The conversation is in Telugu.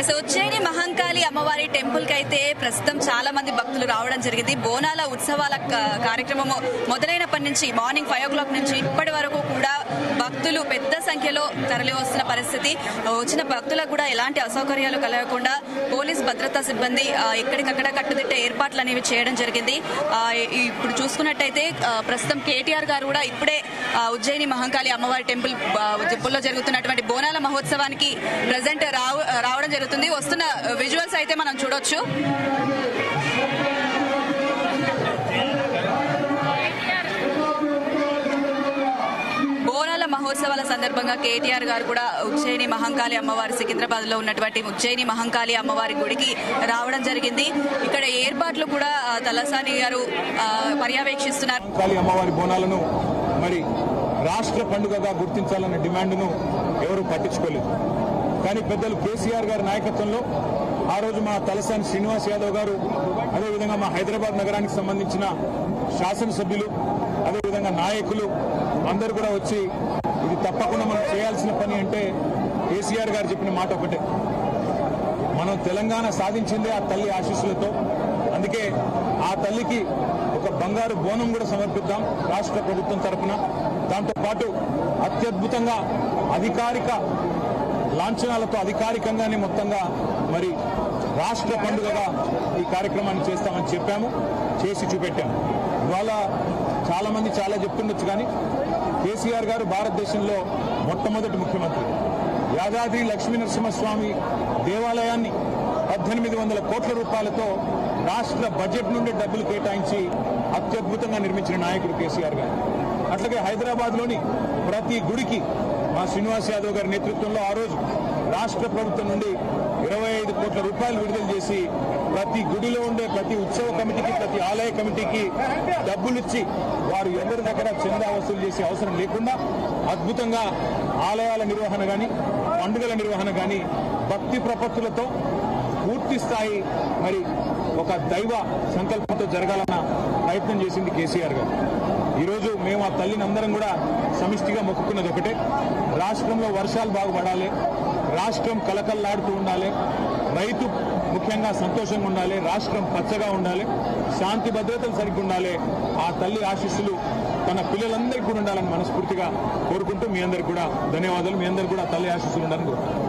సో ఉజ్జయిని మహంకాళి అమ్మవారి టెంపుల్ కి అయితే ప్రస్తుతం చాలా మంది భక్తులు రావడం జరిగింది. బోనాల ఉత్సవాల కార్యక్రమం మొదలైనప్పటి నుంచి మార్నింగ్ 5 o'clock నుంచి ఇప్పటి వరకు కూడా భక్తులు పెద్ద సంఖ్యలో తరలి వస్తున్న పరిస్థితి. వచ్చిన భక్తులకు కూడా ఎలాంటి అసౌకర్యాలు కలగకుండా పోలీస్ భద్రతా సిబ్బంది ఎక్కడికక్కడ కట్టుదిట్ట ఏర్పాట్లు అనేవి చేయడం జరిగింది. ఇప్పుడు చూసుకున్నట్టయితే ప్రస్తుతం కేటీఆర్ గారు కూడా ఇప్పుడే ఉజ్జయిని మహంకాళి అమ్మవారి టెంపుల్లో జరుగుతున్నటువంటి బోనాల మహోత్సవానికి ప్రజెంట్ రావడం జరుగుతుంది. వస్తున్న విజువల్స్ అయితే మనం చూడొచ్చు. బోనాల మహోత్సవాల సందర్భంగా కేటీఆర్ గారు కూడా ఉజ్జయిని మహంకాళి అమ్మవారి సికింద్రాబాద్ లో ఉన్నటువంటి ఉజ్జయిని మహంకాళి అమ్మవారి గుడికి రావడం జరిగింది. ఇక్కడ ఏర్పాట్లు కూడా తలసాని గారు పర్యవేక్షిస్తున్నారు. అమ్మవారి బోనాలను మరి రాష్ట్ర పండుగగా గుర్తించాలన్న డిమాండ్ను ఎవరు పట్టించుకోలేదు. కానీ పెద్దలు కేసీఆర్ గారి నాయకత్వంలో ఆ రోజు మా తలసాని శ్రీనివాస్ యాదవ్ గారు, అదేవిధంగా మా హైదరాబాద్ నగరానికి సంబంధించిన శాసనసభ్యులు, అదేవిధంగా నాయకులు అందరూ కూడా వచ్చి ఇది తప్పకుండా మనం చేయాల్సిన పని అంటే కేసీఆర్ గారు చెప్పిన మాట ఒకటే, మనం తెలంగాణ సాధించిందే ఆ తల్లి ఆశీస్సులతో. అందుకే ఆ తల్లికి ఒక బంగారు బోనం కూడా సమర్పిద్దాం రాష్ట్ర ప్రభుత్వం తరఫున. దాంతోపాటు అత్యద్భుతంగా అధికారిక లాంఛనాలతో అధికారికంగానే మొత్తంగా మరి రాష్ట్ర పండుగగా ఈ కార్యక్రమాన్ని చేస్తామని చెప్పాము, చేసి చూపెట్టాము. ఇవాళ చాలా మంది చాలా చెప్తుండొచ్చు, కానీ కేసీఆర్ గారు భారతదేశంలో మొట్టమొదటి ముఖ్యమంత్రి. యాదాద్రి లక్ష్మీనరసింహస్వామి దేవాలయాన్ని 1800 కోట్ల రూపాయలతో రాష్ట్ర బడ్జెట్ నుండి డబ్బులు కేటాయించి అత్యద్భుతంగా నిర్మించిన నాయకుడు కేసీఆర్ గారు. అట్లాగే హైదరాబాద్లోని ప్రతి గుడికి మా శ్రీనివాస్ యాదవ్ గారి నేతృత్వంలో ఆ రోజు రాష్ట్ర ప్రభుత్వం నుండి 25 కోట్ల రూపాయలు విడుదల చేసి ప్రతి గుడిలో ఉండే ప్రతి ఉత్సవ కమిటీకి, ప్రతి ఆలయ కమిటీకి డబ్బులిచ్చి వారు ఎవరి దగ్గర చందా వసూలు చేసే అవసరం లేకుండా అద్భుతంగా ఆలయాల నిర్వహణ కానీ, పండుగల నిర్వహణ కానీ భక్తి ప్రపత్తులతో పూర్తి స్థాయి మరి ఒక దైవ సంకల్పంతో జరగాలన్న ప్రయత్నం చేసింది కేసీఆర్ గారు. ఈరోజు మేము ఆ తల్లిని అందరం కూడా సమిష్టిగా మొక్కుకున్నది ఒకటే, రాష్ట్రంలో వర్షాలు బాగుపడాలి, రాష్ట్రం కలకల్లాడుతూ ఉండాలి, రైతు ముఖ్యంగా సంతోషంగా ఉండాలి, రాష్ట్రం పచ్చగా ఉండాలి, శాంతి భద్రతలు సరిగ్గా ఉండాలి. ఆ తల్లి ఆశీస్సులు తన పిల్లలందరికీ కూడా ఉండాలని మనస్ఫూర్తిగా కోరుకుంటూ మీ అందరికీ కూడా ధన్యవాదాలు. మీ అందరికీ కూడా తల్లి ఆశీస్సులు ఉండాలని కోరుకుంటున్నాను.